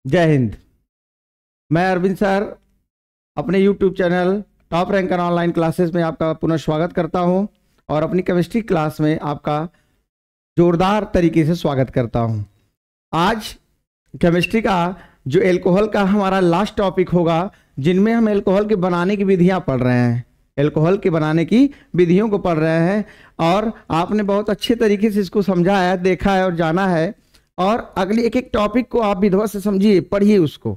जय हिंद। मैं अरविंद सर अपने YouTube channel top ranker online classes में आपका पुनः स्वागत करता हूं और अपनी केमिस्ट्री क्लास में आपका जोरदार तरीके से स्वागत करता हूं। आज केमिस्ट्री का जो एल्कोहल का हमारा लास्ट टॉपिक होगा, जिनमें हम एल्कोहल के बनाने की विधियां पढ़ रहे हैं, एल्कोहल के बनाने की विधियों को पढ़ रहे हैं और आपने बहुत अच्छे तरीके से इसको समझा है, देखा है और जाना है। और अगले एक एक टॉपिक को आप विधिवत से समझिए, पढ़िए उसको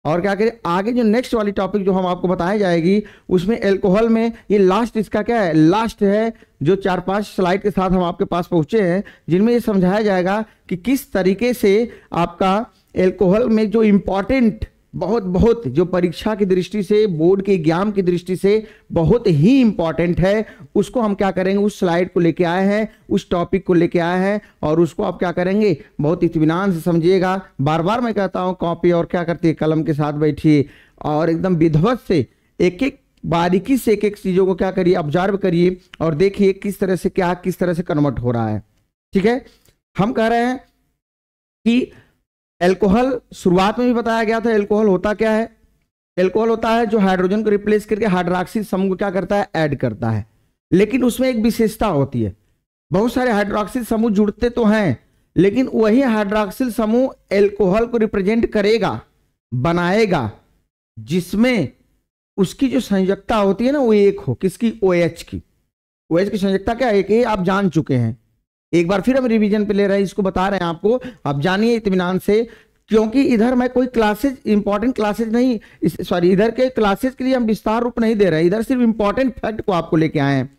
और क्या करें। आगे जो नेक्स्ट वाली टॉपिक जो हम आपको बताई जाएगी उसमें एल्कोहल में ये लास्ट, इसका क्या है, लास्ट है जो 4-5 स्लाइड के साथ हम आपके पास पहुंचे हैं, जिनमें ये समझाया जाएगा कि किस तरीके से आपका एल्कोहल में जो इम्पॉर्टेंट बहुत जो परीक्षा की दृष्टि से, बोर्ड के एग्जाम की दृष्टि से बहुत ही इंपॉर्टेंट है, उसको हम क्या करेंगे, उस स्लाइड को लेके आए हैं, उस टॉपिक को लेके आए हैं और उसको आप क्या करेंगे, बहुत इत्मीनान से समझिएगा। बार बार मैं कहता हूं कॉपी और क्या करती है, कलम के साथ बैठिए और एकदम विधिवत से एक एक बारीकी से एक एक चीजों को क्या करिए, ऑब्जर्व करिए और देखिए किस तरह से क्या, किस तरह से कन्वर्ट हो रहा है। ठीक है, हम कह रहे हैं कि एल्कोहल शुरुआत में भी बताया गया था। एल्कोहल होता क्या है? एल्कोहल होता है जो हाइड्रोजन को रिप्लेस करके हाइड्रोक्सिल समूह को क्या करता है, ऐड करता है। लेकिन उसमें एक विशेषता होती है, बहुत सारे हाइड्रोक्सिल समूह जुड़ते तो हैं, लेकिन वही हाइड्रोक्सिल समूह एल्कोहल को रिप्रेजेंट करेगा, बनाएगा, जिसमें उसकी जो संयोजकता होती है ना वो एक हो। किसकी? OH की। OH की संयोजकता क्या है, एक आप जान चुके हैं, एक बार फिर हम रिवीजन पे ले रहे हैं, इसको बता रहे हैं आपको, आप जानिए इत्मीनान से। क्योंकि इधर मैं कोई क्लासेज, इंपॉर्टेंट क्लासेज नहीं, सॉरी, इधर के क्लासेज के लिए हम विस्तार रूप नहीं दे रहे हैं, इधर सिर्फ इंपॉर्टेंट फैक्ट को आपको लेके आए हैं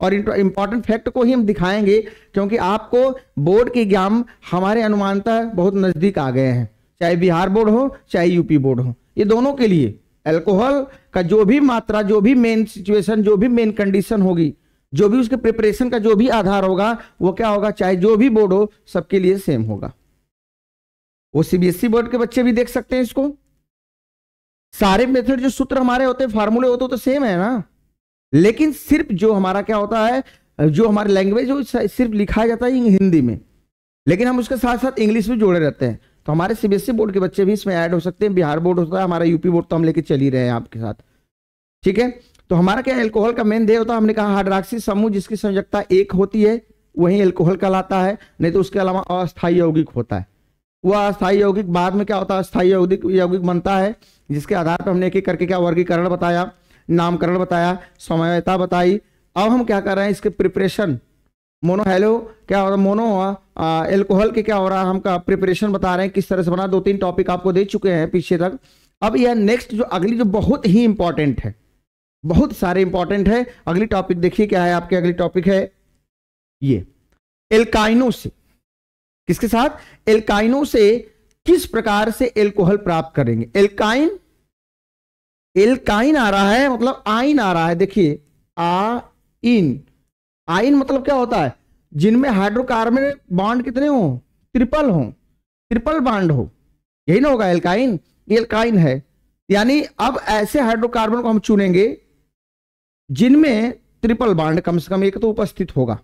और इंपॉर्टेंट फैक्ट को ही हम दिखाएंगे, क्योंकि आपको बोर्ड के एग्जाम हमारे अनुमानतः बहुत नजदीक आ गए हैं, चाहे बिहार बोर्ड हो चाहे यूपी बोर्ड हो, ये दोनों के लिए एल्कोहल का जो भी मात्रा, जो भी मेन सिचुएशन, जो भी मेन कंडीशन होगी, जो भी उसके प्रिपरेशन का जो भी आधार होगा, वो क्या होगा, चाहे जो भी बोर्ड हो, सबके लिए सेम होगा। वो CBSE बोर्ड के बच्चे भी देख सकते हैं इसको। सारे मेथड जो सूत्र हमारे होते हैं, फार्मूले होते तो सेम है ना, लेकिन सिर्फ जो हमारा क्या होता है, जो हमारी लैंग्वेज हो सिर्फ लिखा जाता है हिंदी में, लेकिन हम उसके साथ साथ इंग्लिश भी जोड़े रहते हैं। तो हमारे CBSE बोर्ड के बच्चे भी इसमें ऐड हो सकते हैं, बिहार बोर्ड होता है, हमारा यूपी बोर्ड तो हम लेके चल ही रहे हैं आपके साथ। ठीक है, तो हमारा क्या एल्कोहल का मेन ध्येय होता है, हमने कहा हाइड्रोक्सिल समूह जिसकी संयोजकता एक होती है वही एल्कोहल कहलाता है, नहीं तो उसके अलावा अस्थायी यौगिक होता है। वह अस्थायी यौगिक बाद में क्या होता है, अस्थायी यौगिक बनता है, जिसके आधार पर हमने एक एक करके क्या वर्गीकरण बताया, नामकरण बताया, समयता बताई। अब हम क्या कर रहे हैं, इसके प्रिपरेशन, मोनो क्या हो रहा है, मोनो एल्कोहल के क्या हो रहा है, हमका प्रिपरेशन बता रहे हैं, किस तरह से बना। 2-3 टॉपिक आपको दे चुके हैं पीछे तक। अब यह नेक्स्ट जो अगली जो बहुत ही इंपॉर्टेंट है, बहुत सारे इंपॉर्टेंट है, अगली टॉपिक देखिए क्या है आपके। अगली टॉपिक है ये एल्काइनो से, किसके साथ, एल्काइनो से किस प्रकार से एल्कोहल प्राप्त करेंगे। एल्काइन आ रहा है, मतलब आइन आ रहा है। देखिए आइन मतलब क्या होता है, जिनमें हाइड्रोकार्बन बॉन्ड कितने हो, ट्रिपल हो, ट्रिपल बॉन्ड हो, यही ना होगा एल्काइन। एल्काइन है, यानी अब ऐसे हाइड्रोकार्बन को हम चुनेंगे जिनमें ट्रिपल बॉन्ड कम से कम एक तो उपस्थित होगा।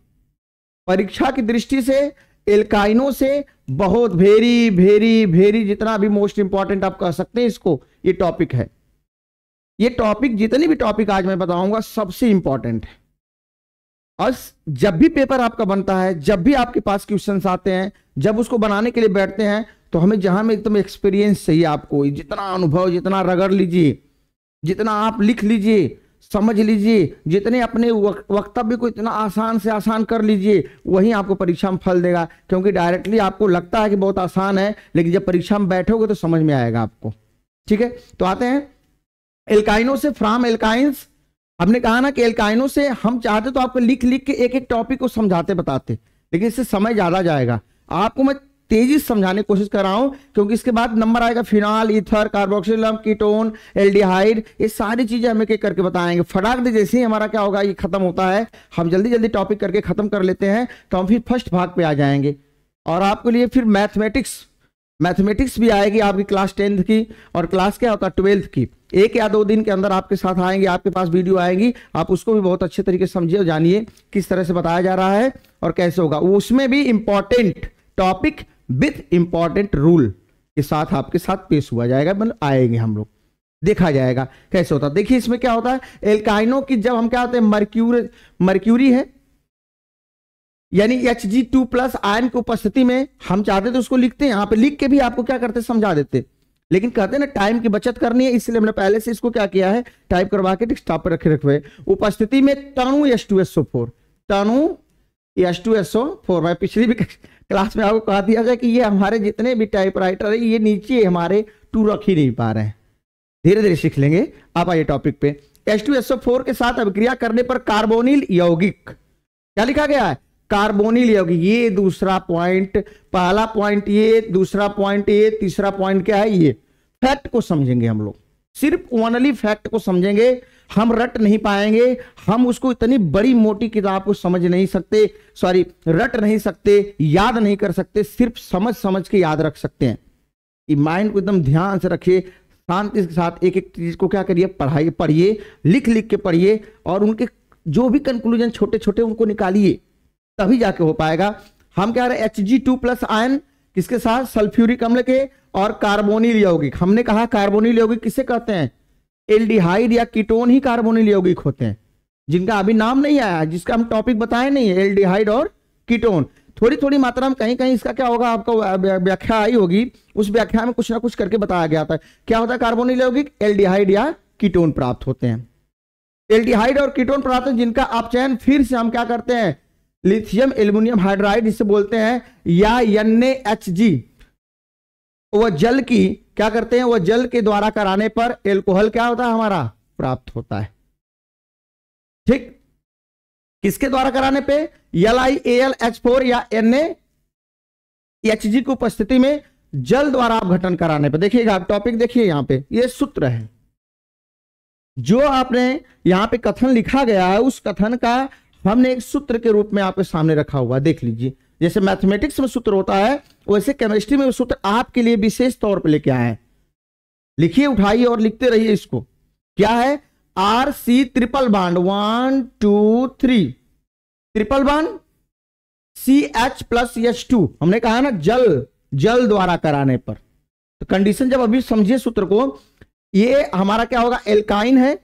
परीक्षा की दृष्टि से एल्काइनो से बहुत वेरी जितना भी मोस्ट इंपॉर्टेंट आप कह सकते हैं इसको, ये टॉपिक है। ये टॉपिक, जितने भी टॉपिक आज मैं बताऊंगा, सबसे इंपॉर्टेंट है। और जब भी पेपर आपका बनता है, जब भी आपके पास क्वेश्चंस आते हैं, जब उसको बनाने के लिए बैठते हैं, तो हमें जहां में एकदम एक्सपीरियंस चाहिए आपको, जितना अनुभव, जितना रगड़ लीजिए, जितना आप लिख लीजिए, समझ लीजिए, जितने अपने वक्तव्य को इतना आसान से आसान कर लीजिए, वही आपको परीक्षा में फल देगा। क्योंकि डायरेक्टली आपको लगता है कि बहुत आसान है, लेकिन जब परीक्षा में बैठोगे तो समझ में आएगा आपको। ठीक है, तो आते हैं एल्काइनो से, फ्रॉम एल्काइंस। हमने कहा ना कि एल्काइनो से हम चाहते तो आपको लिख के एक एक टॉपिक को समझाते बताते, लेकिन इससे समय ज्यादा जाएगा। आपको मैं तेजी से समझाने की कोशिश कर रहा हूं, क्योंकि इसके बाद नंबर आएगा फिनॉल, ईथर, कार्बोक्सिल अम्ल, कीटोन, एल्डिहाइड, ये सारी चीजें हम एक एक करके बताएंगे। फटाक दे जैसे ही हमारा क्या होगा, ये खत्म होता है, हम जल्दी टॉपिक करके खत्म कर लेते हैं, तो हम फिर फर्स्ट भाग पे आ जाएंगे। और आपके लिए फिर मैथमेटिक्स भी आएगी आपकी क्लास 10th की, और क्लास क्या होता है 12th की। 1 या 2 दिन के अंदर आपके साथ आएंगे, आपके पास वीडियो आएगी, आप उसको भी बहुत अच्छे तरीके से समझिए और जानिए किस तरह से बताया जा रहा है और कैसे होगा। उसमें भी important topic with important rule, के साथ आपके साथ पेश हुआ जाएगा, मतलब आएंगे हम लोग, देखा जाएगा कैसे होता है। देखिए इसमें क्या होता है, एल्काइनों की जब हम क्या होते हैं, मर्क्यूरी है यानी Hg2+ आयन की उपस्थिति में हम चाहते थे उसको लिखते हैं, यहाँ पे लिख के भी आपको क्या करते समझा देते, लेकिन कहते हैं ना टाइम की बचत करनी है, इसलिए हमने पहले से इसको क्या किया है, टाइप करवा के डेस्कटॉप पर रखे हुए। उपस्थिति में तणु H2SO4, तणु H2SO4। मैं पिछली भी क्लास में आपको कहा दिया था कि ये हमारे जितने भी टाइपराइटर है ये नीचे हमारे 2 रख ही नहीं पा रहे हैं, धीरे धीरे सीख लेंगे। आप आइए टॉपिक पे। H2SO4 के साथ अभिक्रिया करने पर कार्बोनिल यौगिक, क्या लिखा गया है, कार्बोनिल यौगिक। ये दूसरा पॉइंट, पहला पॉइंट ये, दूसरा पॉइंट ये, तीसरा पॉइंट क्या है, ये फैक्ट को समझेंगे हम लोग, सिर्फ ओनली फैक्ट को समझेंगे, हम रट नहीं पाएंगे, हम उसको इतनी बड़ी मोटी किताब को समझ नहीं सकते, सॉरी रट नहीं सकते, याद नहीं कर सकते, सिर्फ समझ समझ के याद रख सकते हैं। माइंड को एकदम ध्यान से रखिए, शांति के साथ एक एक चीज को क्या करिए, पढ़िए, लिख लिख के पढ़िए, और उनके जो भी कंक्लूजन छोटे छोटे उनको निकालिए, तभी जाके हो पाएगा। हम क्या रहे, Hg2+ आयन किसके साथ, सल्फ्यूरिक अम्ल के और कार्बोनिल यौगिक। हमने कहा कार्बोनिल यौगिक किसे कहते हैं, एल्डिहाइड या कीटोन ही कार्बोनिल यौगिक होते हैं, जिनका अभी नाम नहीं आया, जिसका हम टॉपिक बताए नहीं है, एल्डिहाइड और कीटोन। थोड़ी थोड़ी मात्रा में कहीं कहीं इसका क्या होगा, आपको व्याख्या आई होगी, उस व्याख्या में कुछ ना कुछ करके बताया गया था। क्या होता है कार्बोनिल यौगिक, एल्डिहाइड या कीटोन प्राप्त होते हैं। एल्डिहाइड और कीटोन प्राप्त हैं जिनका अपचयन फिर से हम क्या करते हैं, लिथियम एल्युमिनियम हाइड्राइड जिसे बोलते हैं, या NaHG, वह जल की क्या करते हैं, वह जल के द्वारा कराने पर एल्कोहल क्या होता है हमारा, प्राप्त होता है। ठीक, किसके द्वारा कराने पे, LiAlH4 या NaHG की उपस्थिति में जल द्वारा अपघटन कराने पे। देखिएगा आप टॉपिक देखिए, यहां पे ये सूत्र है जो आपने यहां पे कथन लिखा गया है, उस कथन का हमने एक सूत्र के रूप में आपके सामने रखा हुआ, देख लीजिए। जैसे मैथमेटिक्स में सूत्र होता है वैसे केमिस्ट्री में सूत्र आपके लिए विशेष तौर पे लेके आए हैं। लिखिए, उठाइए और लिखते रहिए इसको। क्या है, RC triple bond 1 2 3 triple bond CH+H2। हमने कहा ना जल द्वारा कराने पर, तो कंडीशन जब अभी समझिए सूत्र को, ये हमारा क्या होगा, एल्काइन है,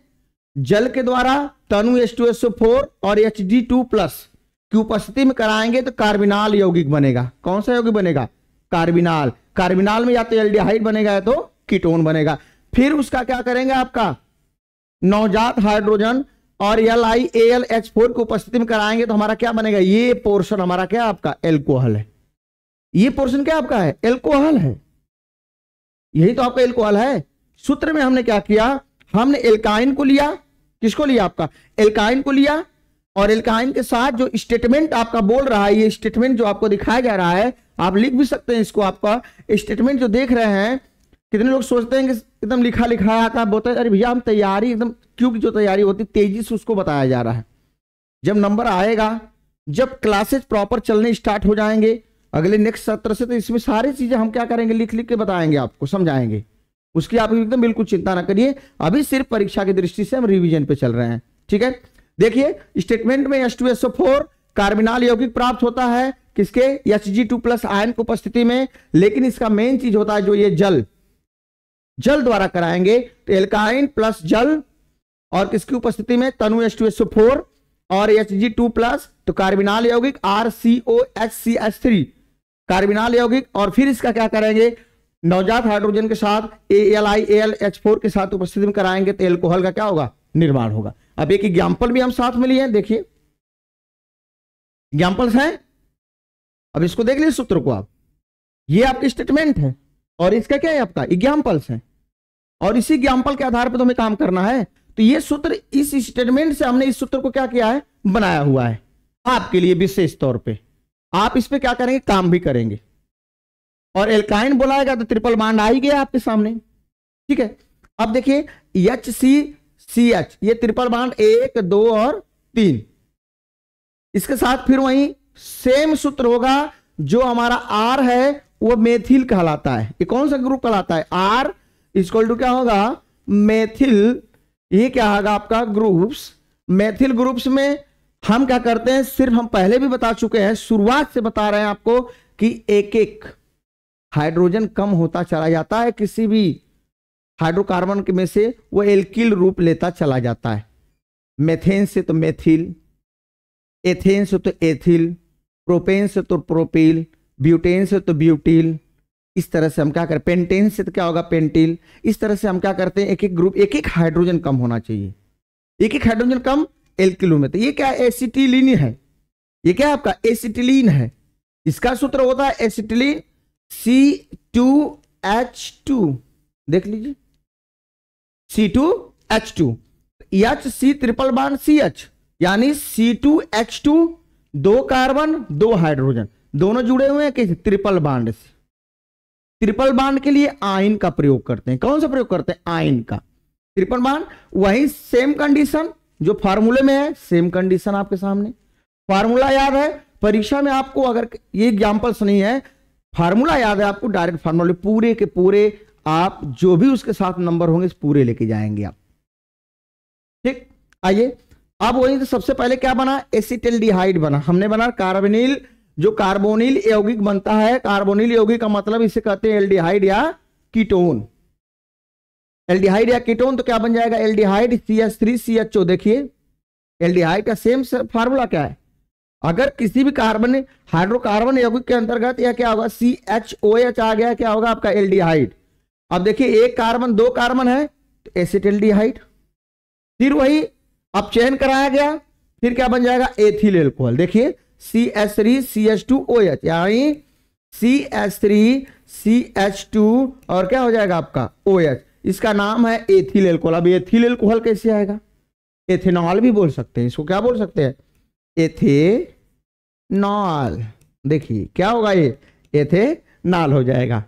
जल के द्वारा तनु H2SO4 और Hg2+ की उपस्थिति में कराएंगे तो कार्बिनाल यौगिक बनेगा। कौन सा यौगिक बनेगा, कार्बिनाल। कार्बिनाल में या तो एल्डिहाइड बनेगा या तो कीटोन बनेगा। फिर उसका क्या करेंगे, आपका नवजात हाइड्रोजन और LiAlH4 की उपस्थिति में कराएंगे तो हमारा क्या बनेगा, ये पोर्शन हमारा क्या आपका एल्कोहल है। ये पोर्शन क्या आपका है, एल्कोहल है। यही तो आपका एल्कोहल है। सूत्र में हमने क्या किया, हमने एल्काइन को लिया, किसको लिया, आपका एल्काइन को लिया, और एल्काइन के साथ जो स्टेटमेंट आपका बोल रहा है, ये स्टेटमेंट जो आपको दिखाया जा रहा है, आप लिख भी सकते हैं इसको। आपका स्टेटमेंट जो देख रहे हैं, कितने लोग सोचते हैं कि एकदम लिखा लिखा आता है, बोलते हैं अरे भैया हम तैयारी एकदम, क्योंकि जो तैयारी होती तेजी से उसको बताया जा रहा है। जब नंबर आएगा, जब क्लासेस प्रॉपर चलने स्टार्ट हो जाएंगे अगले नेक्स्ट सत्र से, तो इसमें सारी चीजें हम क्या करेंगे, लिख लिख के बताएंगे, आपको समझाएंगे। उसकी आप एकदम बिल्कुल चिंता ना करिए, अभी सिर्फ परीक्षा की दृष्टि से हम रिवीजन पे चल रहे हैं। ठीक है, देखिए स्टेटमेंट में H2SO4 कार्बिनाल यौगिक प्राप्त होता है किसके, Hg2+ आयन की उपस्थिति में, लेकिन इसका मेन चीज होता है जो ये जल द्वारा कराएंगे तो एल्काइन प्लस जल, और किसकी उपस्थिति में, तनु H2SO4 और Hg2+, तो कार्बिनाल यौगिक RCOHCH3 कार्बिनाल यौगिक, और फिर इसका क्या करेंगे, नवजात हाइड्रोजन के साथ LiAlH4 के साथ उपस्थिति में कराएंगे तो एल्कोहल का क्या होगा, निर्माण होगा। अब एक एग्जाम्पल भी हम साथ में लिए हैं, देखिए एग्जाम्पल्स हैं। अब इसको देख लीजिए सूत्र को आप, ये आपकी स्टेटमेंट है और इसका क्या है, आपका एग्जाम्पल्स है, और इसी एग्जाम्पल के आधार पर तो हमें काम करना है। तो ये सूत्र, इस स्टेटमेंट से हमने इस सूत्र को क्या किया है, बनाया हुआ है आपके लिए विशेष तौर पे। आप इस पे क्या करेंगे, काम भी करेंगे। और एल्काइन बोलाएगा तो ट्रिपल बांड आ ही गया आपके सामने। ठीक है, अब देखिए HCCH, ये ट्रिपल बांड 1 2 और 3, इसके साथ फिर वही सेम सूत्र होगा। जो हमारा R है वो मेथिल कहलाता है। ये कौन सा ग्रुप कहलाता है, R इक्वल टू क्या होगा, मेथिल। ये क्या होगा आपका ग्रुप्स, मेथिल ग्रुप्स में हम क्या करते हैं, सिर्फ हम पहले भी बता चुके हैं, शुरुआत से बता रहे हैं आपको कि एक एक हाइड्रोजन कम होता चला जाता है, किसी भी हाइड्रोकार्बन के में से वो एल्किल रूप लेता चला जाता है। मेथेन से तो मेथिल, एथेन से तो एथिल, प्रोपेन से तो प्रोपिल, ब्यूटेन से तो ब्यूटिल। इस तरह से हम क्या करें, पेंटेन से तो क्या होगा पेंटिल। इस तरह से हम क्या करते हैं, एक एक ग्रुप, एक एक हाइड्रोजन कम होना चाहिए, एक एक हाइड्रोजन कम एल्किलो में। तो ये क्या एसिटिलीन है, ये क्या आपका एसिटिलीन है। इसका सूत्र होता है एसिटिलीन C2H2, देख लीजिए C2H2, H C triple bond CH, यानी C2H2, 2 कार्बन 2 हाइड्रोजन, दोनों जुड़े हुए हैं किस ट्रिपल बॉन्ड से। ट्रिपल बॉन्ड के लिए आयन का प्रयोग करते हैं। कौन सा प्रयोग करते हैं, आयन का। ट्रिपल बॉन्ड वही सेम कंडीशन जो फार्मूले में है, सेम कंडीशन आपके सामने। फार्मूला याद है, परीक्षा में आपको अगर ये एग्जांपल्स नहीं है, फार्मूला याद है आपको, डायरेक्ट फार्मूला पूरे के पूरे आप जो भी उसके साथ नंबर होंगे पूरे लेके जाएंगे आप। ठीक, आइए अब वही तो सबसे पहले क्या बना, एसिटिल्डिहाइड बना। हमने बना कार्बोनिल, जो कार्बोनिल यौगिक बनता है। कार्बोनिल यौगिक का मतलब इसे कहते हैं एल्डिहाइड या कीटोन। एल्डिहाइड या कीटोन तो क्या बन जाएगा, एल्डिहाइड CH3CHO। देखिए एल्डिहाइड का सेम फार्मूला क्या है, अगर किसी भी कार्बन हाइड्रोकार्बन यौगिक के अंतर्गत या क्या होगा CHOH आ गया, क्या होगा आपका एल्डिहाइड। अब देखिए एक कार्बन 2 कार्बन है तो एसिटिल्डिहाइड, फिर वही अब चयन कराया गया, फिर क्या बन जाएगा एथिल एल्कोहल। देखिए CH3CH2OH, यानी CH3CH2 और क्या हो जाएगा आपका OH, इसका नाम है एथिल एल्कोहल। अब एथिल एल्कोहल कैसे आएगा, एथेनॉल भी बोल सकते हैं इसको, क्या बोल सकते हैं एथेनॉल। देखिए क्या होगा, ये एथेनॉल हो जाएगा।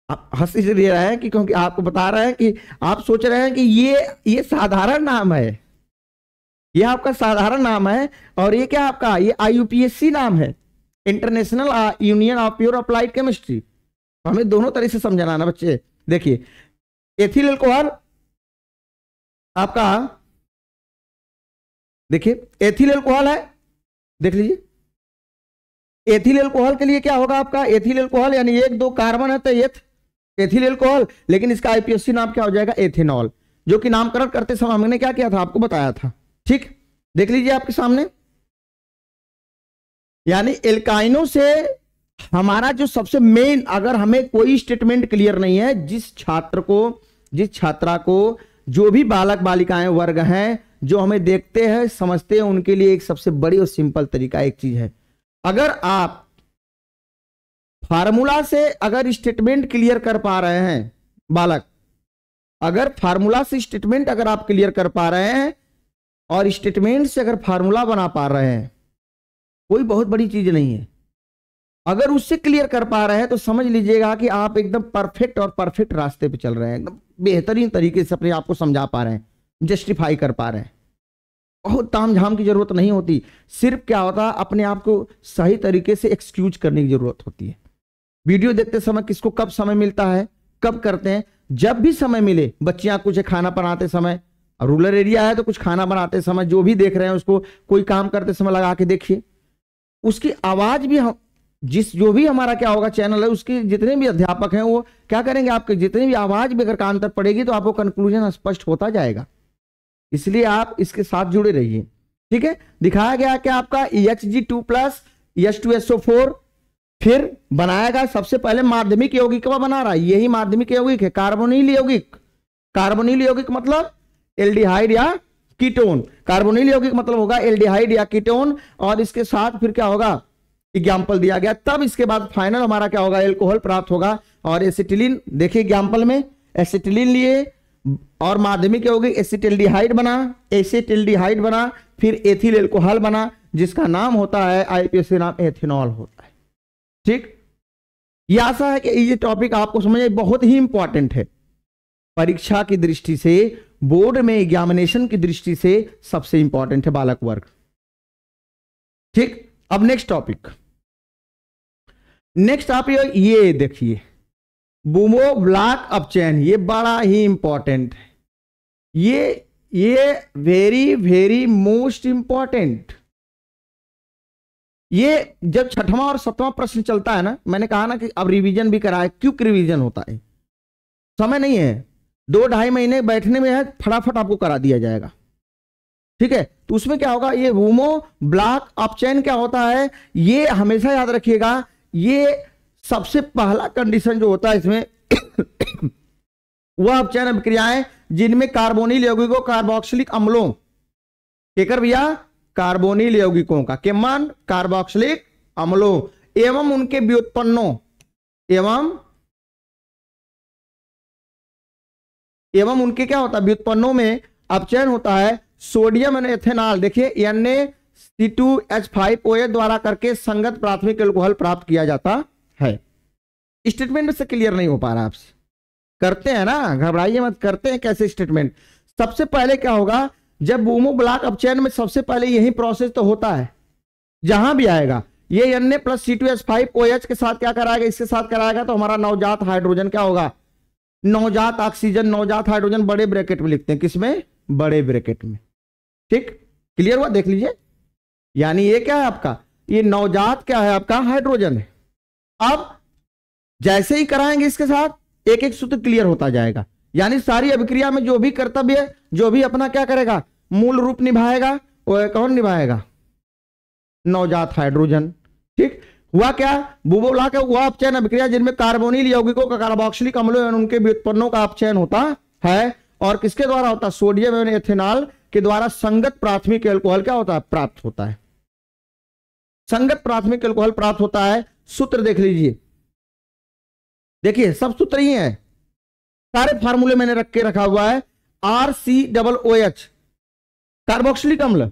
आप हंसी से दे रहे हैं कि क्योंकि आपको बता रहे हैं कि आप सोच रहे हैं कि ये साधारण नाम है, ये आपका साधारण नाम है, और ये क्या आपका ये IUPAC नाम है, international union of pure applied chemistry. हमें दोनों तरह से समझना ना बच्चे। देखिए एथिल अल्कोहल आपका, देखिए एथिल अल्कोहल है, देख लीजिए एथिल अल्कोहल के लिए क्या होगा आपका, एथिल अल्कोहल यानी 1-2 कार्बन है तो एथिल अल्कोहल, लेकिन इसका IUPAC नाम क्या हो जाएगा एथेनॉल, जो कि नामकरण करते समय हमने क्या किया था आपको बताया था। ठीक, देख लीजिए आपके सामने, यानी एल्काइनों से हमारा जो सबसे मेन, अगर हमें कोई स्टेटमेंट क्लियर नहीं है, जिस छात्रा को जो भी बालक बालिकाएं वर्ग हैं जो हमें देखते हैं समझते हैं, उनके लिए एक सबसे बड़ी और सिंपल तरीका एक चीज है, अगर आप फार्मूला से अगर स्टेटमेंट क्लियर कर पा रहे हैं, बालक अगर फार्मूला से स्टेटमेंट अगर आप क्लियर कर पा रहे हैं और स्टेटमेंट से अगर फार्मूला बना पा रहे हैं, कोई बहुत बड़ी चीज नहीं है। अगर उससे क्लियर कर पा रहे हैं तो समझ लीजिएगा कि आप एकदम परफेक्ट रास्ते पे चल रहे हैं, एकदम बेहतरीन तरीके से अपने आप को समझा पा रहे हैं, जस्टिफाई कर पा रहे हैं। बहुत तामझाम की जरूरत नहीं होती, सिर्फ क्या होता है अपने आप को सही तरीके से एक्सक्यूज करने की जरूरत होती है। वीडियो देखते समय किसको कब समय मिलता है, कब करते हैं, जब भी समय मिले। बच्चियां कुछ खाना बनाते समय, रूरल एरिया है तो कुछ खाना बनाते समय, जो भी देख रहे हैं उसको कोई काम करते समय लगा के देखिए, उसकी आवाज भी हम जो भी हमारा क्या होगा चैनल है, उसके जितने भी अध्यापक हैं वो क्या करेंगे, आपके जितने भी आवाज भी अगर कान तक पड़ेगी तो आपको कंक्लूजन स्पष्ट होता जाएगा। इसलिए आप इसके साथ जुड़े रहिए। ठीक है, दिखाया गया कि आपका Hg2+ H2SO4, फिर बनाया गया सबसे पहले माध्यमिक यौगिक बना रहा है, यही माध्यमिक यौगिक है कार्बोनिल यौगिक। कार्बोनिल यौगिक मतलब एल्डिहाइड या कीटोन, कार्बोनिल यौगिक मतलब होगा एल्डिहाइड या कीटोन, और इसके साथ फिर क्या होगा एग्जाम्पल दिया गया, तब इसके बाद फाइनल हमारा क्या होगा एल्कोहल प्राप्त होगा। और एसिटिलीन, देखिए एग्जाम्पल में एसिटिलीन लिए और माध्यमिक यौगिक एसिटिल्डिहाइड बना, फिर एथिल एल्कोहल बना, जिसका नाम होता है IUPAC नाम एथेनॉल होता है। ठीक, ये आशा है कि ये टॉपिक आपको समझ बहुत ही इंपॉर्टेंट है, परीक्षा की दृष्टि से, बोर्ड में एग्जामिनेशन की दृष्टि से सबसे इंपॉर्टेंट है बालक वर्ग। ठीक, अब नेक्स्ट टॉपिक ये देखिए बूमो ब्लॉक अपचयन, ये बड़ा ही इंपॉर्टेंट है, ये वेरी वेरी मोस्ट इंपॉर्टेंट। ये जब छठवां और सातवां प्रश्न चलता है ना, मैंने कहा ना कि अब रिवीजन भी कराए, क्विक रिवीजन होता है, समय नहीं है, 2-2.5 महीने बैठने में है, फटाफट आपको करा दिया जाएगा। ठीक है, तो उसमें क्या होगा, ये वूमो ब्लॉक अपचयन क्या होता है, ये हमेशा याद रखिएगा, ये सबसे पहला कंडीशन जो होता है इसमें वह अपचयन अभिक्रियाएं जिनमें कार्बोनिल यौगिकों कार्बोक्सिलिक अम्लों केकर भैया कार्बोनिल यौगिकों का केमन कार्बोक्सिलिक अम्लों एवं उनके व्युत्पन्नों एवं उनके क्या होता है व्युत्पन्नों में अपचयन होता है सोडियम और एथेनॉल। देखिए Na(C2H5OH) द्वारा करके संगत प्राथमिक एल्कोहल प्राप्त किया जाता है। स्टेटमेंट से क्लियर नहीं हो पा रहा आपसे, करते हैं ना, घबराइए मत, करते हैं कैसे स्टेटमेंट। सबसे पहले क्या होगा, जब वूमो ब्लॉक अपचयन में सबसे पहले यही प्रोसेस तो होता है, जहां भी आएगा ये Na+C2H5OH के साथ क्या कराएगा, इसके साथ कराएगा तो हमारा नवजात हाइड्रोजन क्या होगा, नवजात ऑक्सीजन, नवजात हाइड्रोजन बड़े ब्रैकेट में लिखते हैं, किसमें, बड़े ब्रैकेट में। ठीक, क्लियर हुआ, देख लीजिए, यानी ये क्या है आपका, ये नवजात क्या है आपका हाइड्रोजन है। अब जैसे ही कराएंगे इसके साथ एक एक सूत्र क्लियर होता जाएगा, यानी सारी अभिक्रिया में जो भी कर्तव्य, जो भी अपना क्या करेगा, मूल रूप निभाएगा, वो कौन निभाएगा, नवजात हाइड्रोजन। ठीक, हुआ क्या, वूमो ब्लॉक हुआ अपचयन अभिक्रिया जिनमें कार्बोनिल यौगिकों का कार्बोक्सिलिक अम्लों एवं उनके व्युत्पन्नों का अपचयन होता है, और किसके द्वारा होता है, सोडियम एवं एथेनॉल के द्वारा संगत प्राथमिक एल्कोहल क्या होता है, प्राप्त होता है। संगत प्राथमिक एल्कोहल प्राप्त होता है। सूत्र देख लीजिए, देखिए सब सूत्र ही है, सारे फार्मूले मैंने रखा हुआ है। RCOOH कार्बोक्सिलिक अम्ल,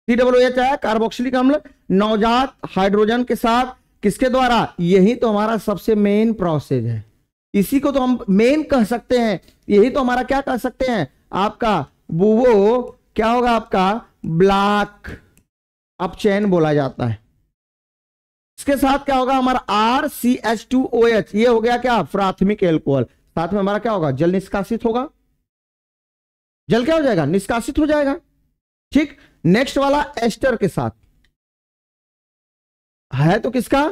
COOH है कार्बोक्सिलिक अम्ल, नवजात हाइड्रोजन के साथ किसके द्वारा, यही तो हमारा सबसे मेन प्रोसेस है, इसी को तो हम मेन कह सकते हैं, यही तो हमारा क्या कह सकते हैं, आपका वूमो क्या होगा, आपका ब्लॉक अपचयन बोला जाता है। इसके साथ क्या होगा हमारा RCH2OH, ये हो गया क्या, प्राथमिक एल्कोहल, साथ में हमारा क्या होगा, जल निष्कासित होगा, जल क्या हो जाएगा, निष्कासित हो जाएगा। ठीक, नेक्स्ट वाला एस्टर के साथ है, तो किसका,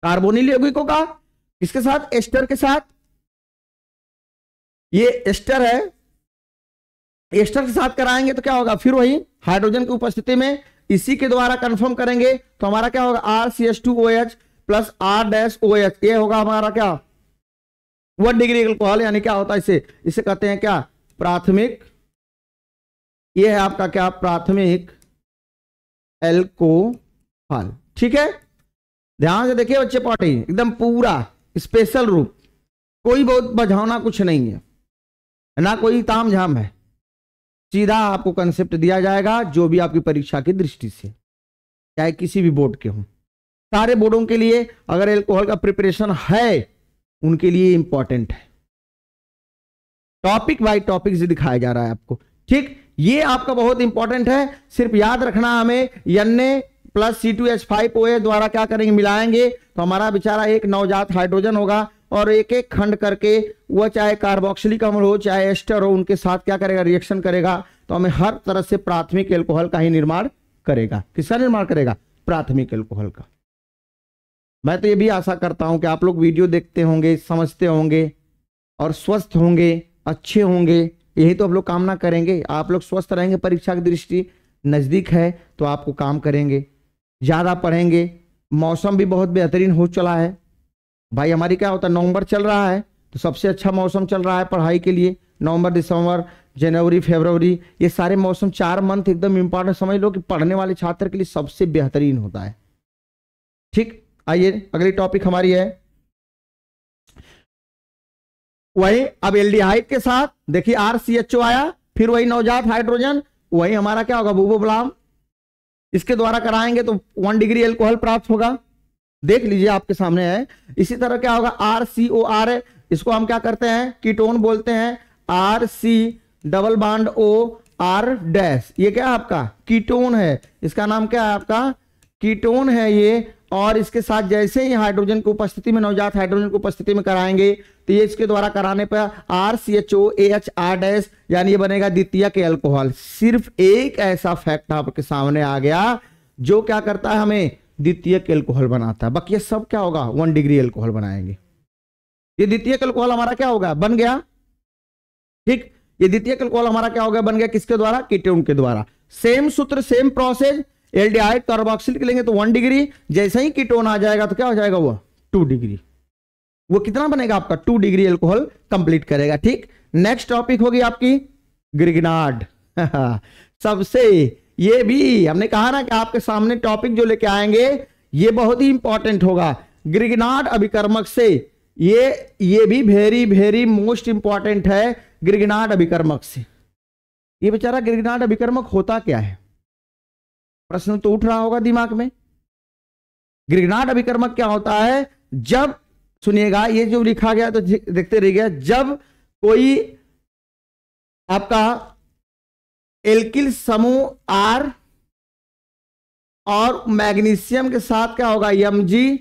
कार्बोनिल यौगिकों का, किसके साथ, एस्टर के साथ, ये एस्टर है, एस्टर के साथ कराएंगे तो क्या होगा, फिर वही हाइड्रोजन की उपस्थिति में इसी के द्वारा कंफर्म करेंगे तो हमारा क्या होगा, RCH2OH प्लस R-OH, ये होगा हमारा क्या, 1 डिग्री एल्कोहल, यानी क्या होता है इसे कहते हैं क्या, प्राथमिक, ये है आपका क्या, प्राथमिक एल्कोहल। ठीक है, ध्यान से देखिए बच्चे, पॉटी एकदम पूरा स्पेशल रूप, कोई बहुत बझावना कुछ नहीं है ना, कोई तामझाम है, सीधा आपको कंसेप्ट दिया जाएगा जो भी आपकी परीक्षा की दृष्टि से, चाहे किसी भी बोर्ड के हों, सारे बोर्डों के लिए अगर एल्कोहल का प्रिपरेशन है उनके लिए इंपॉर्टेंट है, टॉपिक बाय टॉपिक से दिखाया जा रहा है आपको। ठीक, ये आपका बहुत इंपॉर्टेंट है, सिर्फ याद रखना हमें, Na+C2H5OH द्वारा क्या करेंगे, मिलाएंगे तो हमारा बेचारा एक नवजात हाइड्रोजन होगा, और एक एक खंड करके वह चाहे कार्बोक्सिलिक अम्ल हो चाहे एस्टर हो, उनके साथ क्या करेगा, रिएक्शन करेगा, तो हमें हर तरह से प्राथमिक एल्कोहल का ही निर्माण करेगा। किसका निर्माण करेगा, प्राथमिक एल्कोहल का। मैं तो ये भी आशा करता हूं कि आप लोग वीडियो देखते होंगे, समझते होंगे और स्वस्थ होंगे, अच्छे होंगे, यही तो आप लोग कामना करेंगे। आप लोग स्वस्थ रहेंगे, परीक्षा की दृष्टि नजदीक है तो आपको काम करेंगे, ज्यादा पढ़ेंगे। मौसम भी बहुत बेहतरीन हो चला है भाई, हमारी क्या होता है, नवंबर चल रहा है तो सबसे अच्छा मौसम चल रहा है पढ़ाई के लिए। नवंबर, दिसंबर, जनवरी, फरवरी, ये सारे मौसम 4 मंथ एकदम इंपॉर्टेंट समझ लो कि पढ़ने वाले छात्र के लिए सबसे बेहतरीन होता है। ठीक, आइए अगली टॉपिक हमारी है वही, अब एल्डिहाइड के साथ देखिए RCHO आया, फिर वही नवजात हाइड्रोजन, वही हमारा क्या होगा, वूमो ब्लॉक, इसके द्वारा कराएंगे तो 1 डिग्री एल्कोहल प्राप्त होगा, देख लीजिए आपके सामने है। इसी तरह क्या होगा, RCOR, इसको हम क्या करते हैं, कीटोन बोलते हैं, RC+OR-, ये क्या है आपका, कीटोन है, इसका नाम क्या है आपका, कीटोन है ये। और इसके साथ जैसे ही हाइड्रोजन की उपस्थिति में, नवजात हाइड्रोजन की उपस्थिति में कराएंगे तो ये इसके द्वारा कराने पर RCHOAHR-, यानी ये बनेगा द्वितीयक एल्कोहल। सिर्फ एक ऐसा फैक्ट आपके सामने आ गया जो क्या करता है, हमें द्वितीयक एल्कोहल बनाता है। बाकी ये सब क्या होगा, 1 डिग्री एल्कोहल बनाएंगे। ये द्वितीयक एल्कोहल हमारा क्या होगा, बन गया। ठीक, ये द्वितीयक एल्कोहल हमारा क्या हो गया, बन गया किसके द्वारा, कीटोन के द्वारा। सेम सूत्र, सेम प्रोसेस, एल्डिहाइड कार्बोक्सिल के लेंगे तो 1 डिग्री, जैसे ही कीटोन आ जाएगा तो क्या हो जाएगा, वो 2 डिग्री। वो कितना बनेगा आपका, 2 डिग्री एल्कोहल कंप्लीट करेगा। ठीक, नेक्स्ट टॉपिक होगी आपकी ग्रिग्नार्ड। सबसे, ये भी हमने कहा ना कि आपके सामने टॉपिक जो लेके आएंगे ये बहुत ही इंपॉर्टेंट होगा। ग्रिग्नार्ड अभिकर्मक से, ये भी वेरी वेरी मोस्ट इंपॉर्टेंट है। ग्रिग्नार्ड अभिकर्मक से, ये बेचारा ग्रिग्नार्ड अभिकर्मक होता क्या है, प्रश्न तो उठ रहा होगा दिमाग में। ग्रिग्नार्ड अभिकर्मक क्या होता है, जब, सुनिएगा ये जो लिखा गया तो देखते रहिएगा, जब कोई आपका एल्किल समूह आर और मैग्नीशियम के साथ क्या होगा, Mg,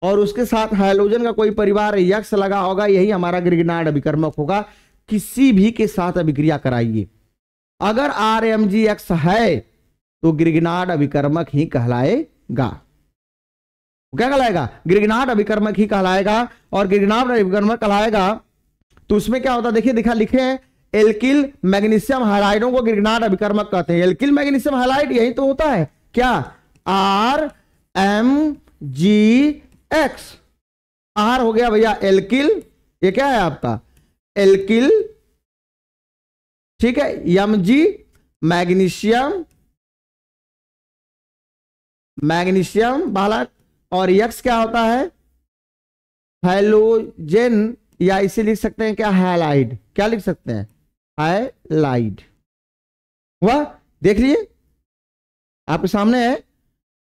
और उसके साथ हाइड्रोजन का कोई परिवार यक्स लगा होगा, यही हमारा ग्रिग्नार्ड अभिकर्मक होगा। किसी भी के साथ अभिक्रिया कराइए, अगर RMgX है तो ग्रिग्नार्ड अभिकर्मक ही कहलाएगा। क्या कहलाएगा, ग्रिग्नार्ड अभिकर्मक ही कहलाएगा। और ग्रिग्नार्ड अभिकर्मक कहलाएगा तो उसमें क्या होता है, देखिए लिखे हैं, एल्किल मैग्नीशियम हाइलाइडों को ग्रिग्नार्ड अभिकर्मक कहते हैं। एल्किल मैग्नीशियम हाइलाइड यही तो होता है क्या, RMgX। आर हो गया भैया एल्किल, ये क्या है आपका एल्किल, ठीक है, Mg मैग्नीशियम वाला, और यक्स क्या होता है, हैलोजन, या इसे लिख सकते हैं क्या, हैलाइड। क्या लिख सकते हैं, हैलाइड। वह देख लीजिए आपके सामने है,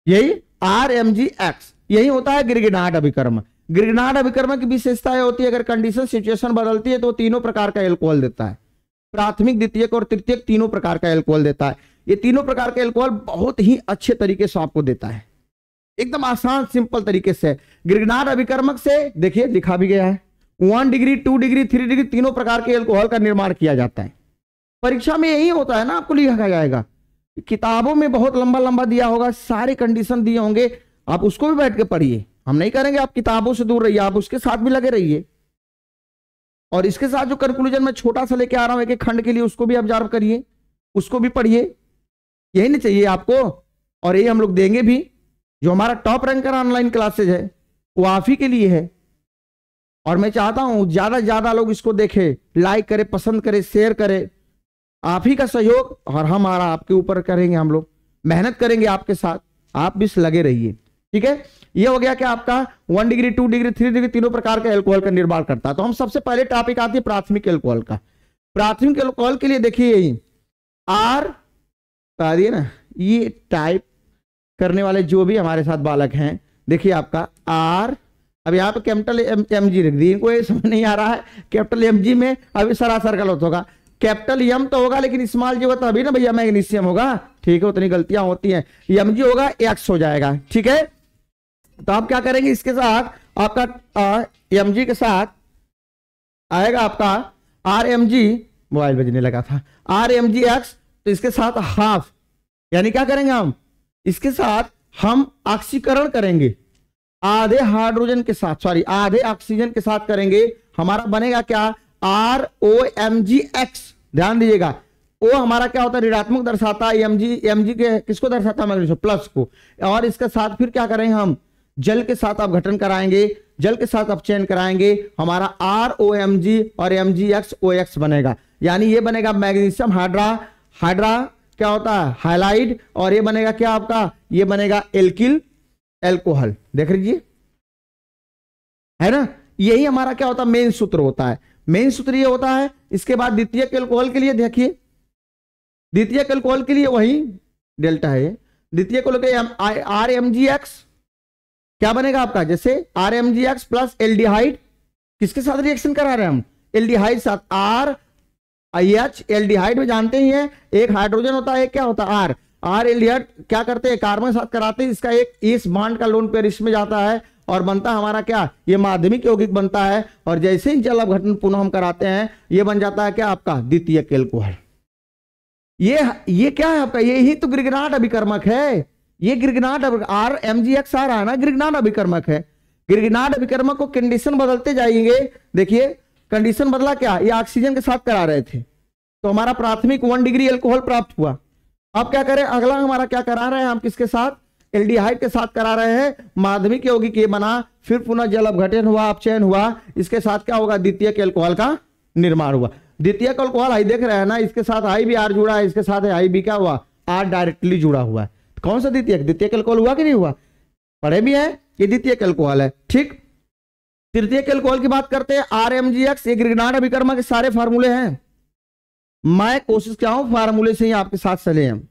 यही RMgX, यही होता है ग्रिग्नार्ड अभिकर्मक। ग्रिग्नार्ड अभिकर्मक की विशेषता होती है, अगर कंडीशन सिचुएशन बदलती है तो तीनों प्रकार का एल्कोहल देता है। प्राथमिक, द्वितीयक और तृतीयक तीनों प्रकार का एल्कोहल देता है। ये तीनों प्रकार का एल्कोहल बहुत ही अच्छे तरीके से आपको देता है, एकदम आसान सिंपल तरीके से। ग्रिग्नार्ड अभिकर्मक से देखिए लिखा भी गया है, 1 डिग्री, 2 डिग्री, 3 डिग्री तीनों प्रकार के एल्कोहल का निर्माण किया जाता है। परीक्षा में यही होता है ना, आपको लिखा जाएगा, किताबों में बहुत लंबा लंबा दिया होगा, सारे कंडीशन दिए होंगे, आप उसको भी बैठ के पढ़िए। हम नहीं करेंगे, आप किताबों से दूर रहिए, आप उसके साथ भी लगे रहिए, और इसके साथ जो कंक्लूजन मैं छोटा सा लेके आ रहा हूं एक एक खंड के लिए, उसको भी ऑब्जर्व करिए, उसको भी पढ़िए। यही नहीं चाहिए आपको, और यही हम लोग देंगे भी। जो हमारा टॉप रैंकर ऑनलाइन क्लासेज है वो आप ही के लिए है, और मैं चाहता हूं ज्यादा से ज्यादा लोग इसको देखें, लाइक करें, पसंद करें, शेयर करें। आप ही का सहयोग और हमारा आपके ऊपर करेंगे, हम लोग मेहनत करेंगे आपके साथ, आप भी लगे रहिए। ठीक है, ये हो गया कि आपका 1 डिग्री, 2 डिग्री, 3 डिग्री तीनों प्रकार का एल्कोहल का निर्माण करता है। तो हम सबसे पहले टॉपिक आती है प्राथमिक एल्कोहल का। प्राथमिक एल्कोहल के लिए देखिए यही आर कहा दिए ना, ये टाइप करने वाले जो भी हमारे साथ बालक हैं, देखिए आपका आर, अब यहाँ पे कैपिटल Mg रख दी, इनको ये समझ नहीं आ रहा है, कैपिटल Mg में अभी सरासर गलत होगा, कैपिटल M तो होगा लेकिन स्मॉल जी होगा तभी ना भैया मैग्नीशियम होगा। ठीक है, उतनी गलतियां होती हैं, Mg होगा X हो जाएगा। ठीक है, तो आप क्या करेंगे, इसके साथ आपका Mg के साथ आएगा आपका RMg, मोबाइल बजने लगा था, RMgX, तो इसके साथ हाफ, यानी क्या करेंगे हम, इसके साथ हम ऑक्सीकरण करेंगे आधे हाइड्रोजन के साथ, सॉरी आधे ऑक्सीजन के साथ करेंगे, हमारा बनेगा क्या ROMgX। ध्यान दीजिएगा, ओ हमारा क्या होता है, ऋणात्मक दर्शाता है, Mg के किसको दर्शाता है, मैग्नीशियम प्लस को, और इसके साथ फिर क्या करेंगे हम, जल के साथ आप गठन कराएंगे, जल के साथ आप चयन कराएंगे, हमारा ROMg और MgXOX बनेगा, यानी ये बनेगा मैग्नीशियम हाइड्रा क्या होता है, हाइलाइड, और ये बनेगा क्या आपका, ये बनेगा एल्किल एल्कोहल। देख लीजिए, है ना, यही हमारा क्या होता है, मेन सूत्र होता है। मेन सूत्र ये होता है। इसके बाद द्वितीयक एल्कोहल के लिए देखिए, द्वितीयक एल्कोहल के लिए वही डेल्टा है, द्वितीयक RMgX क्या बनेगा आपका, जैसे RMgX प्लस एल्डिहाइड, किसके साथ रिएक्शन करा रहे हैं हम, एल्डिहाइड साथ, RH एल्डिहाइड में जानते ही हैं, एक हाइड्रोजन होता है, एक क्या होता है R एल्डिहाइड, क्या करते हैं, कार्बन के साथ कराते हैं, इसका एक इस बॉन्ड का लोन पेयर इसमें जाता है और बनता है हमारा क्या, ये माध्यमिक यौगिक बनता है, और जैसे ही जल अपघटन पुनः हम कराते हैं ये बन जाता है क्या आपका द्वितीयक एल्कोहल। ये क्या है आपका, ये ही तो ग्रिग्नार्ड अभिकर्मक है, ये गिरगिनाट RMGX आ रहा है ना, गिरगिनाट अभिकर्मक है। गिरगिनाट अभिकर्मक को कंडीशन बदलते जाएंगे। देखिए कंडीशन बदला क्या, ये ऑक्सीजन के साथ करा रहे थे तो हमारा प्राथमिक 1 डिग्री एल्कोहल प्राप्त हुआ। अब क्या करें, अगला हमारा क्या करा रहे हैं हम, किसके साथ, एल्डिहाइड के साथ करा रहे हैं। माध्यमिक यौगिक ये बना, फिर पुनः जल अपघटन हुआ, अपचयन हुआ, इसके साथ क्या होगा, द्वितीयक एल्कोहल का निर्माण हुआ। द्वितीयक एल्कोहल आई देख रहे हैं ना, इसके साथ IBR जुड़ा है, इसके साथ IB क्या हुआ, R डायरेक्टली जुड़ा हुआ है। कौन सा द्वितीयक, द्वितीयक एल्कोहल हुआ कि नहीं हुआ, पढ़े भी है, ये द्वितीयक एल्कोहल है। ठीक, तृतीयक एल्कोहल की बात करते हैं, RMGX, ये गिरगिनाट अभिकर्मक के सारे फार्मूले हैं। मैं कोशिश क्या हूं फार्मूले से ही आपके साथ चले हम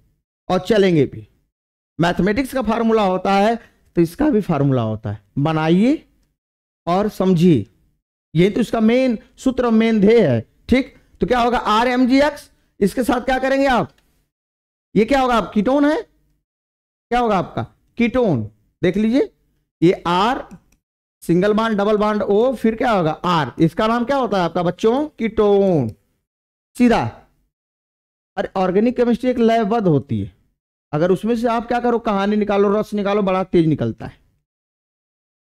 और चलेंगे भी। मैथमेटिक्स का फार्मूला होता है तो इसका भी फार्मूला होता है, बनाइए और समझिए, ये तो इसका मेन सूत्र, मेन ध्येय है। ठीक, तो क्या होगा RMGX, इसके साथ क्या करेंगे आप, ये क्या होगा, आप कीटोन है, क्या होगा आपका कीटोन, देख लीजिए ये R single bond double bond O, फिर क्या होगा R, इसका नाम क्या होता है आपका बच्चों, कीटोन। सीधा, अरे ऑर्गेनिक केमिस्ट्री एक लयबद्ध होती है, अगर उसमें से आप क्या करो, कहानी निकालो, रस निकालो, बड़ा तेज निकलता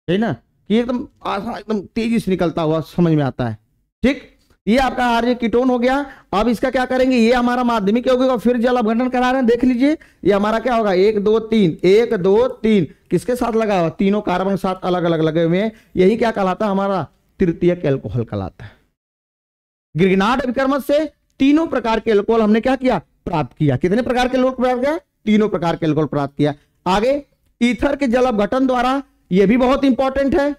है ना, कि एकदम आसान, एकदम तेजी से निकलता हुआ समझ में आता है। ठीक, ये आपका आर्य कीटोन हो गया। अब इसका क्या करेंगे, ये हमारा माध्यमिक यौगिक और फिर जल अपघटन करा रहे हैं, देख लीजिए ये हमारा क्या होगा, 1 2 3, 1 2 3, किसके साथ लगा हुआ, तीनों कार्बन के साथ अलग अलग लगे हुए हैं, यही क्या कहलाता है, हमारा तृतीयक एल्कोहल कहलाता है। गिरगिनाट अभिकर्मक से तीनों प्रकार के एल्कोहल हमने क्या किया, प्राप्त किया। कितने प्रकार के एल्कोहल प्राप्त किया, तीनों प्रकार के एल्कोहल प्राप्त किया। आगे ईथर के जल अपघटन द्वारा, यह भी बहुत इंपॉर्टेंट है,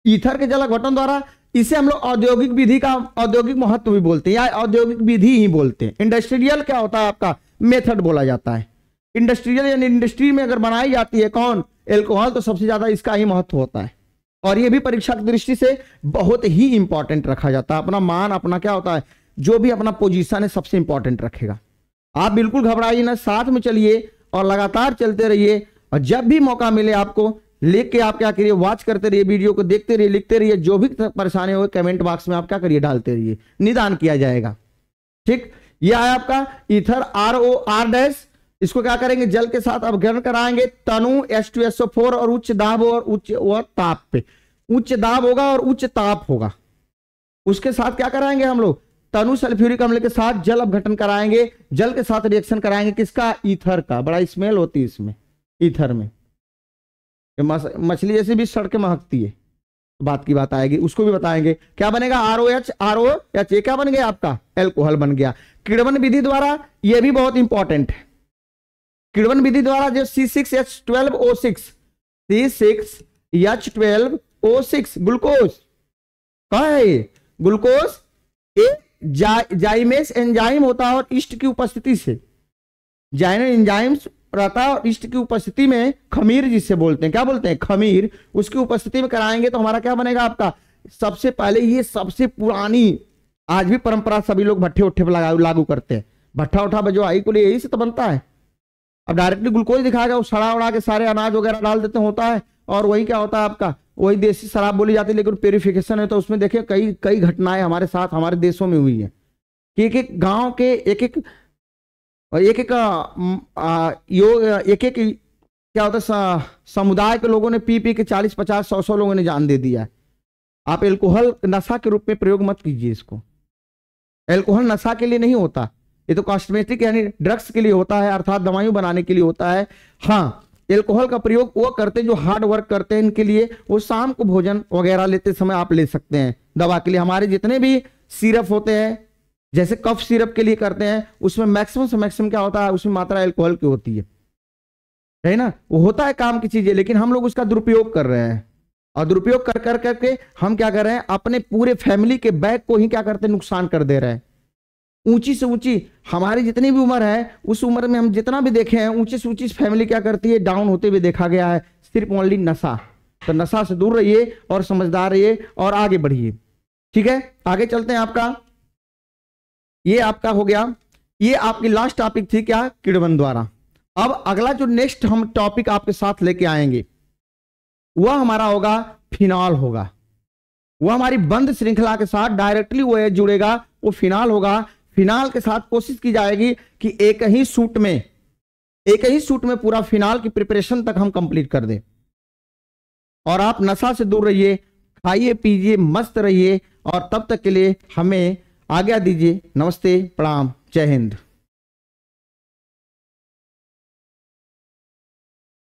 ईथर के जल अपघटन द्वारा, इसे हम लोग औद्योगिक विधि का औद्योगिक महत्व भी बोलते हैं, या औद्योगिक विधि ही बोलते हैं। इंडस्ट्रियल क्या होता है आपका, मेथड बोला जाता है। इंडस्ट्रियल यानी इंडस्ट्री में अगर बनाई जाती है कौन, एल्कोहल, तो सबसे ज्यादा इसका ही महत्व होता है, और यह भी परीक्षा की दृष्टि से बहुत ही इंपॉर्टेंट रखा जाता है। अपना मान, अपना क्या होता है, जो भी अपना पोजीशन है सबसे इंपॉर्टेंट रखेगा। आप बिल्कुल घबराइए ना, साथ में चलिए और लगातार चलते रहिए, और जब भी मौका मिले आपको लेके आप क्या करिए, वॉच करते रहिए, वीडियो को देखते रहिए, लिखते रहिए, जो भी परेशानी हो कमेंट बॉक्स में आप क्या करिए, डालते रहिए, निदान किया जाएगा। ठीक, ये आया आपका ईथर ROR-, इसको क्या करेंगे, जल के साथ अपघटन कराएंगे, तनु H2SO4 और उच्च दाब और उच्च ताप पे, उच्च दाब होगा और उच्च ताप होगा, उसके साथ क्या कराएंगे हम लोग, तनु सल्फ्यूरिक अम्ल के साथ जल अपघटन कराएंगे, जल के साथ रिएक्शन कराएंगे, किसका, ईथर का। बड़ा स्मेल होती है इसमें, ईथर में मछली जैसी भी सड़ के महकती है, बात की बात आएगी, उसको भी बताएंगे। क्या बनेगा, ROH, ये क्या बन गया आपका, एल्कोहल बन गया। किण्वन विधि द्वारा, यह भी बहुत इंपॉर्टेंट है, किण्वन विधि द्वारा जो C6H12O6, C6H12O6 ग्लूकोज, कहा है ये, ग्लूकोज एक जाइमेस एंजाइम होता है, और ईस्ट की उपस्थिति से जाइनो एंजाइम्स रहता है, और ईस्ट की उपस्थिति में खमीर जिससे बोलते हैं, क्या बोलते हैं, खमीर, उसकी उपस्थिति में कराएंगे तो हमारा क्या बनेगा आपका, सबसे पहले ये सबसे पुरानी आज भी परंपरा सभी लोग भट्ठे उट्ठे पर लागू करते हैं, भट्ठा उठा जो आई को यही से तो बनता है। अब डायरेक्टली ग्लूकोज दिखाएगा, वो सड़ा उड़ा के सारे अनाज वगैरह डाल देते होता है, और वही क्या होता है आपका, वही देसी शराब बोली जाती है, लेकिन प्यूरिफिकेशन है, तो उसमें देखिए कई कई घटनाएं हमारे साथ हमारे देशों में हुई है कि एक एक गांव के एक एक क्या होता है, समुदाय के लोगों ने पी पी के 40 50 100 लोगों ने जान दे दिया है। आप एल्कोहल नशा के रूप में प्रयोग मत कीजिए इसको, एल्कोहल नशा के लिए नहीं होता, ये तो कॉस्मेटिक यानी ड्रग्स के लिए होता है, अर्थात दवाइयां बनाने के लिए होता है। हाँ, एल्कोहल का प्रयोग वो करते हैं जो हार्ड वर्क करते हैं, इनके लिए, वो शाम को भोजन वगैरह लेते समय आप ले सकते हैं दवा के लिए। हमारे जितने भी सिरप होते हैं, जैसे कफ सिरप के लिए करते हैं, उसमें मैक्सिमम से मैक्सिमम क्या होता है, उसमें मात्रा एल्कोहल की होती है ना, वो होता है काम की चीजें, लेकिन हम लोग उसका दुरुपयोग कर रहे हैं, और दुरुपयोग कर कर करके हम क्या कर रहे हैं, अपने पूरे फैमिली के बैग को ही क्या करते हैं, नुकसान कर दे रहे हैं। ऊंची से ऊंची हमारी जितनी भी उम्र है, उस उम्र में हम जितना भी देखे हैं, ऊंची से ऊंची फैमिली क्या करती है, डाउन होते हुए देखा गया है, सिर्फ ओनली नशा। तो नशा से दूर रहिए और समझदार रहिए और आगे बढ़िए। ठीक है, आगे चलते हैं। आपका ये आपका हो गया, ये आपकी लास्ट टॉपिक थी क्या, किण्वन द्वारा। अब अगला जो नेक्स्ट हम टॉपिक आपके साथ लेके आएंगे वह हमारा होगा फिनॉल होगा, वह हमारी बंद श्रृंखला के साथ डायरेक्टली वो जुड़ेगा, वो फिनॉल होगा। फिनॉल के साथ कोशिश की जाएगी कि एक ही सूट में एक ही शूट में पूरा फिनाल की प्रिपरेशन तक हम कंप्लीट कर दें। और आप नशा से दूर रहिए, खाइए पीजिए, मस्त रहिए, और तब तक के लिए हमें आज्ञा दीजिए। नमस्ते, प्रणाम, जय हिंद।